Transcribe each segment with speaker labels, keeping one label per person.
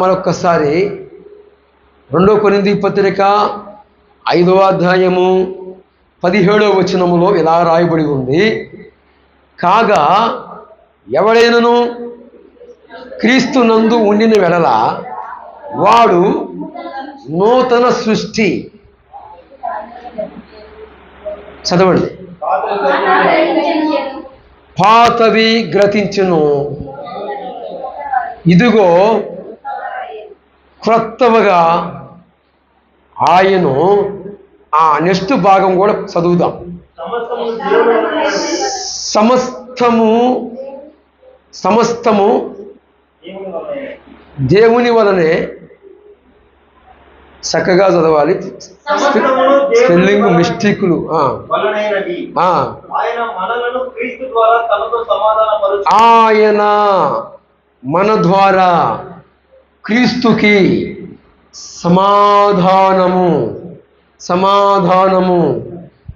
Speaker 1: మరొక్కసారి 2 కొరింథీ పత్రిక 5వ అధ్యాయము 17వ వచనములో ఇలా రాయబడి ఉంది, కాగా ఎవడైనను క్రీస్తునందు ఉండిన వెడల వాడు నూతన సృష్టి. చదవండి. పాతవి గ్రతించును, ఇదిగో క్రొత్తవగా ఆయను. నెక్స్ట్ భాగం కూడా చదువుదాం. సమస్తము దేవుని వలనే. చక్కగా చదవాలి, స్పెల్లింగ్ మిస్టేకులు. ఆయన మన ద్వారా క్రీస్తుకి సమాధానము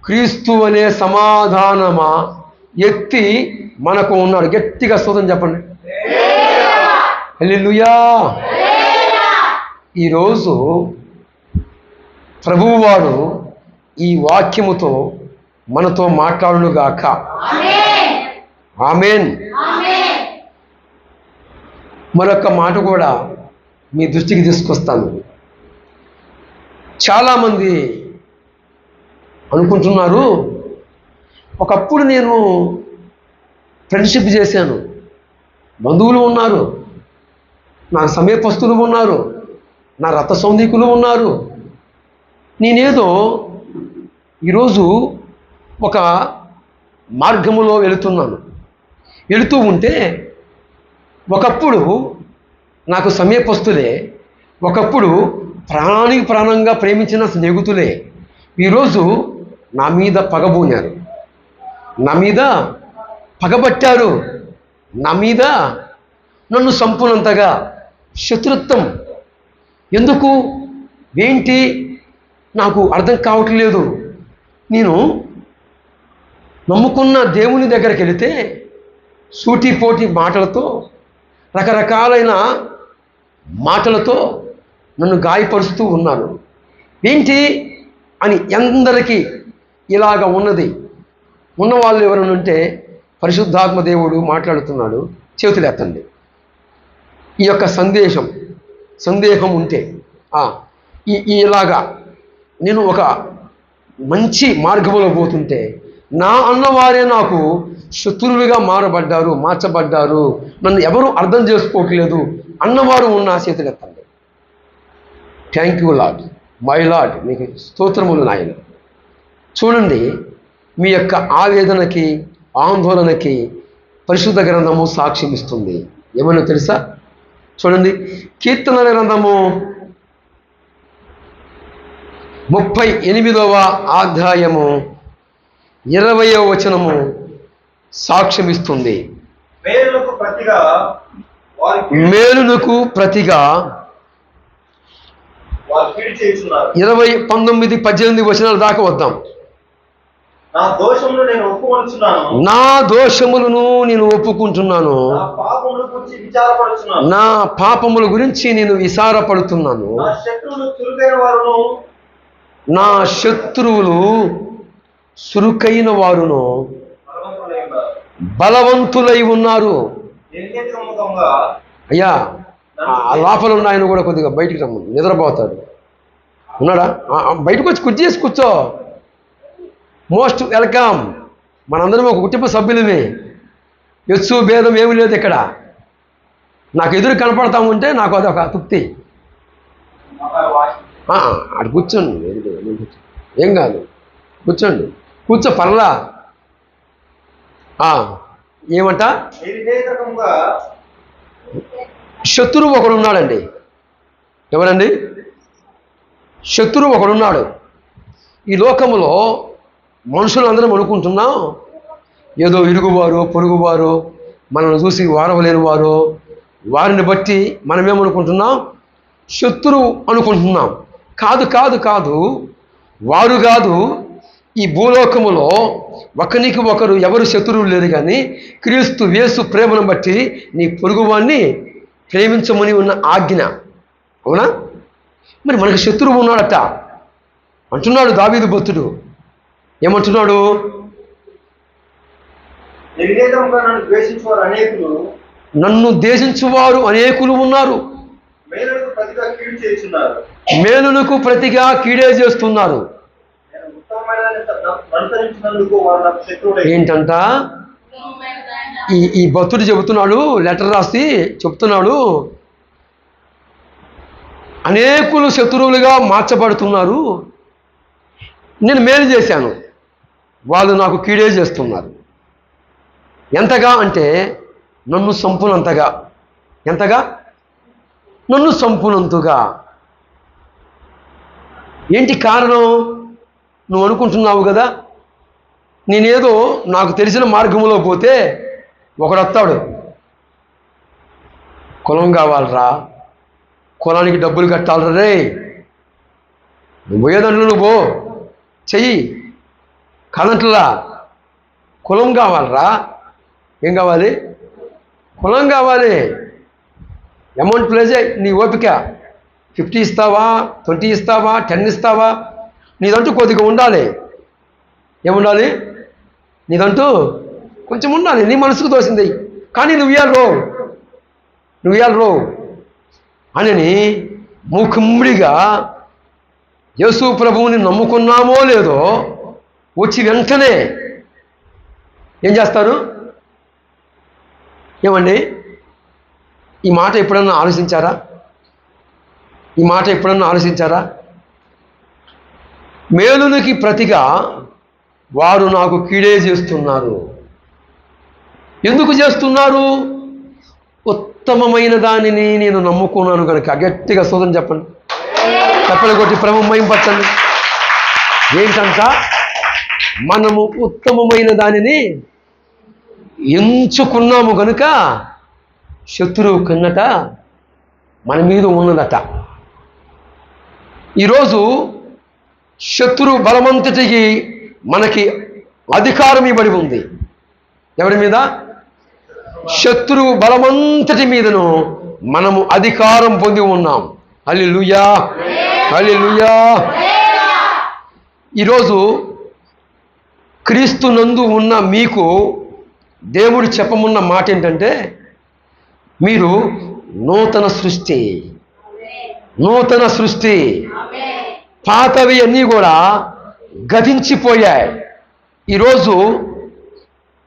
Speaker 1: క్రీస్తు అనే సమాధానమా ఎత్తి మనకు ఉన్నాడు. గట్టిగా స్తోత్రం చెప్పండి. హల్లెలూయా. ఈరోజు ప్రభువువారు ఈ వాక్యముతో మనతో మాట్లాడునుగాక. ఆమేన్. మరొక మాట కూడా మీ దృష్టికి తీసుకొస్తాను. చాలామంది అనుకుంటున్నారు, ఒకప్పుడు నేను ఫ్రెండ్షిప్ చేశాను, బంధువులు ఉన్నారు, నాకు సమీపస్తులు ఉన్నారు, నా రక్త సంధికులు ఉన్నారు, నేనేదో ఈరోజు ఒక మార్గములో వెళుతూ ఉంటే ఒకప్పుడు నాకు సమీపస్తులే, ఒకప్పుడు ప్రాణానికి ప్రాణంగా ప్రేమించిన స్నేహితులే ఈరోజు నా మీద పగబోనారు, నా మీద పగబట్టారు, నా మీద నన్ను సంపునంతగా శత్రుత్వం. ఎందుకు, ఏంటి నాకు అర్థం కావట్లేదు. నేను నమ్ముకున్న దేవుని దగ్గరికి వెళితే సూటిపోటి మాటలతో, రకరకాలైన మాటలతో నన్ను గాయపరుస్తూ ఉన్నాను. ఏంటి అని అందరికీ ఇలాగ ఉన్నవాళ్ళు ఎవరైనా ఉంటే పరిశుద్ధాత్మ దేవుడు మాట్లాడుతున్నాడు, చేతులు ఎత్తండి. ఈ యొక్క సందేహం ఉంటే ఇలాగా నేను ఒక మంచి మార్గంలో పోతుంటే నా అన్నవారే నాకు శత్రువులుగా మార్చబడ్డారు, నన్ను ఎవరు అర్థం చేసుకోవట్లేదు అన్నవారు ఉన్న చేతులు ఎత్తండి. Thank you lord, my lord, మీకు స్తోత్రములు నాయన. చూడండి, మీ యొక్క ఆవేదనకి ఆందోళనకి పరిశుద్ధ గ్రంథము సాక్ష్యం ఇస్తుంది. ఏమన్నా తెలుసా? చూడండి, కీర్తనల గ్రంథము 38వ అధ్యాయము 20వ వచనము సాక్ష్యం ఇస్తుంది. మేలునకు ప్రతిగా 19, 18 వచనాల దాకా వద్దాం. నా దోషములను నేను ఒప్పుకుంటున్నాను, నా పాపముల గురించి నేను విచారపడుతున్నాను. నా శత్రువులు చురుకైన వారును బలవంతులై ఉన్నారు. అయ్యా, ఆ లోపల ఉన్న ఆయన కూడా కొద్దిగా బయటికి రమ్ము, నిద్రపోతాడు. ఉన్నాడా? బయటకు వచ్చి కుర్చీ కూర్చో. Most welcome. మనందరం ఒక కుటుంబ సభ్యులమే, ఎచ్చు భేదం ఏమీ లేదు ఇక్కడ. నాకు ఎదురు కనపడతా ఉంటే నాకు అదొక తృప్తి. అటు కూర్చోండి, ఏం కాదు, కూర్చో పర్లా. ఏమంట, శత్రువు ఒకడున్నాడండి. ఎవరండి? శత్రువు ఒకడున్నాడు. ఈ లోకములో మనుషులందరం అనుకుంటున్నాం, ఏదో ఇరుగువారు పొరుగువారు మనల్ని చూసి వారవలేని వారు, వారిని బట్టి మనమేమనుకుంటున్నాం, శత్రువు అనుకుంటున్నాం. కాదు, వారు కాదు. ఈ భూలోకములో ఒకరికి ఎవరు శత్రువులు లేరు, కానీ క్రీస్తు యేసు ప్రేమను బట్టి నీ పొరుగువాన్ని ప్రేమించమని ఉన్న ఆజ్ఞ. అవునా? మరి మనకు శత్రువు ఉన్నాడట అంటున్నాడు దావీదు భక్తుడు. ఏమంటున్నాడు? నన్ను ద్వేషించువారు అనేకులు ఉన్నారు, మేలునకు ప్రతిగా కీడే చేస్తున్నారు. ఏంటంట? ఈ భక్తుడు చెబుతున్నాడు, లెటర్ రాసి చెప్తున్నాడు, అనేకులు శత్రువులుగా మార్చబడుతున్నారు. నేను మేలు చేశాను, వాళ్ళు నాకు కీడే చేస్తున్నారు. ఎంతగా అంటే నన్ను సంపునంతగా. ఎంతగా? నన్ను సంపునంతగా. ఏంటి కారణం? నువ్వు అనుకుంటున్నావు కదా, నేనేదో నాకు తెలిసిన మార్గంలో పోతే ఒకడు వస్తాడు, కులం కావాలరా, కులానికి డబ్బులు కట్టాలరా, రే నువ్వు పోయేదాంట్లో నువ్వు పో, చెయ్యి, కాదంట్లా కులం కావాలరా. ఏం కావాలి? కులం కావాలి. అమౌంట్ ప్లే చేయి, నీ ఓపిక. 50 ఇస్తావా, 20 ఇస్తావా, 10 ఇస్తావా, నీదంటూ కొద్దిగా ఉండాలి. ఏముండాలి? నీదంటూ కొంచెం ఉండాలి, నీ మనసుకు తోసింది. కానీ నువ్వు ఇయ్యాలి రో అని మూకుమ్మడిగా యేసు ప్రభువుని నమ్ముకున్నామో లేదో వచ్చి వెంటనే ఏం చేస్తారు? ఏమండి, ఈ మాట ఎప్పుడన్నా ఆలోచించారా? ఈ మాట ఎప్పుడన్నా ఆలోచించారా? మేలునికి ప్రతిగా వారు నాకు కీడే చేస్తున్నారు. ఎందుకు చేస్తున్నారు? ఉత్తమమైన దానిని నేను నమ్ముకున్నాను కనుక. గట్టిగా స్తోత్రం చెప్పండి, చెప్పలు కొట్టి ప్రభువుని మహిమపరచండి. ఏంటంట? మనము ఉత్తమమైన దానిని ఎంచుకున్నాము కనుక శత్రువు కన్నట మన మీద ఉన్నదట. ఈరోజు శత్రు బలమంతటికి మనకి అధికారం ఇవ్వబడి ఉంది. ఎవరి మీద? శత్రువు బలమంతటి మీదను మనము అధికారం పొంది ఉన్నాం. హల్లెలూయా, హల్లెలూయా. ఈరోజు క్రీస్తునందు ఉన్న మీకు దేవుడు చెప్పమున్న మాట ఏంటంటే, మీరు నూతన సృష్టి. నూతన సృష్టి. పాతవి అన్నీ కూడా గతించిపోయాయి. ఈరోజు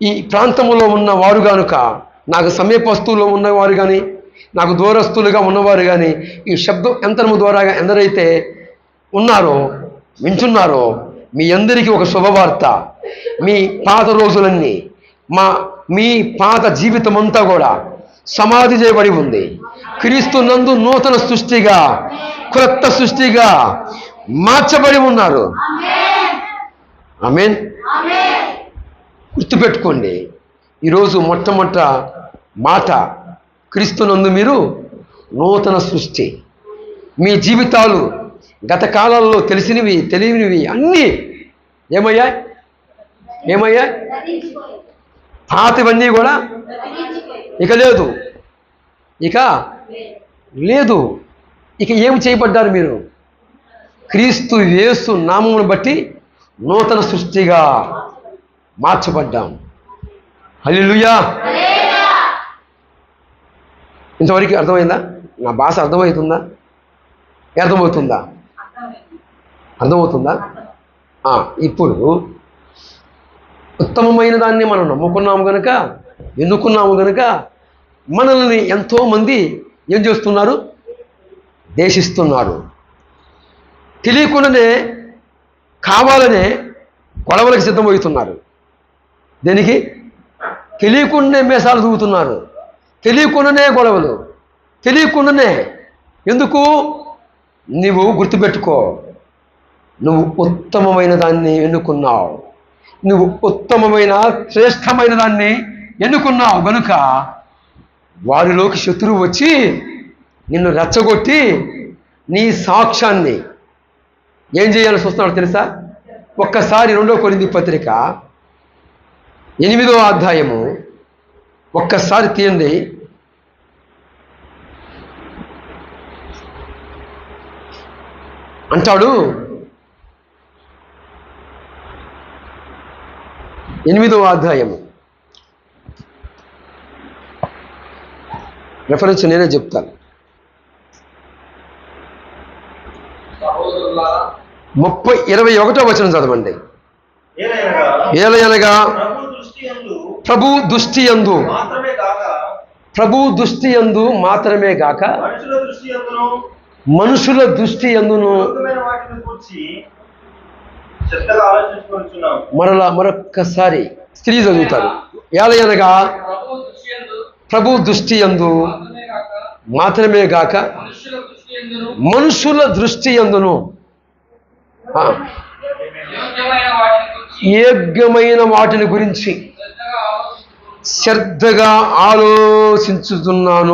Speaker 1: ఈ ప్రాంతంలో ఉన్నవారు కనుక, నాకు సమీపస్తుల్లో ఉన్నవారు కానీ, నాకు దూరస్తులుగా ఉన్నవారు కానీ, ఈ శబ్దం యంత్రము ద్వారా ఎందరైతే ఉన్నారో, వింటున్నారో, మీ అందరికీ ఒక శుభవార్త. మీ పాత రోజులన్నీ, మీ పాత జీవితం అంతా కూడా సమాధి చేయబడి ఉంది. క్రీస్తు నందు నూతన సృష్టిగా, క్రొత్త సృష్టిగా మార్చబడి ఉన్నారు. ఆమేన్. గుర్తుపెట్టుకోండి, ఈరోజు మొట్టమొదట మాట, క్రీస్తునందు మీరు నూతన సృష్టి. మీ జీవితాలు గత కాలాల్లో తెలిసినవి తెలియనివి అన్నీ ఏమయ్యాయి? పాతవన్నీ కూడా ఇక లేదు. ఇక ఏమి చేయబడ్డారు మీరు? క్రీస్తు యేసు నామమును బట్టి నూతన సృష్టిగా మార్చబడ్డాం. హల్లెలూయా. ఇంతవరకు అర్థమైందా? నా భాష అర్థమవుతుందా? అర్థమవుతుందా? ఇప్పుడు ఉత్తమమైన దాన్ని మనం నమ్ముకున్నాము కనుక, ఎన్నుకున్నాము కనుక, మనల్ని ఎంతోమంది ఏం చేస్తున్నారు? దేశిస్తున్నారు. తెలియకుండానే, కావాలనే గొడవలకు సిద్ధమవుతున్నారు. దేనికి? తెలియకుండానే మేసాలు దూగుతున్నారు, తెలియకుండానే గొడవలు, తెలియకుండానే. ఎందుకు? నువ్వు గుర్తుపెట్టుకో, నువ్వు ఉత్తమమైన దాన్ని ఎన్నుకున్నావు. నువ్వు ఉత్తమమైన శ్రేష్టమైన దాన్ని ఎన్నుకున్నావు గనుక వారిలోకి శత్రువు వచ్చి నిన్ను రెచ్చగొట్టి నీ సాక్ష్యాన్ని ఏం చేయాల్సి వస్తున్నాడు తెలుసా? ఒక్కసారి 2 కొరింథీ పత్రిక 8వ అధ్యాయము ఒక్కసారి తీయండి. అంటాడు. 8వ అధ్యాయము రెఫరెన్స్ నేనే చెప్తాను. 21వ వచనం చదవండి. ఏలయనగా ప్రభు దృష్టి యందు మాత్రమే గాక మనుషుల దృష్టి యందును మరొక్కసారి స్త్రీ చదువుతారు. ఏలయనగా ప్రభు దృష్టి యందు మాత్రమే గాక మనుషుల దృష్టి యందును యోగ్యమైన వాటిని గురించి శ్రద్ధగా ఆలోచించుతున్నాను.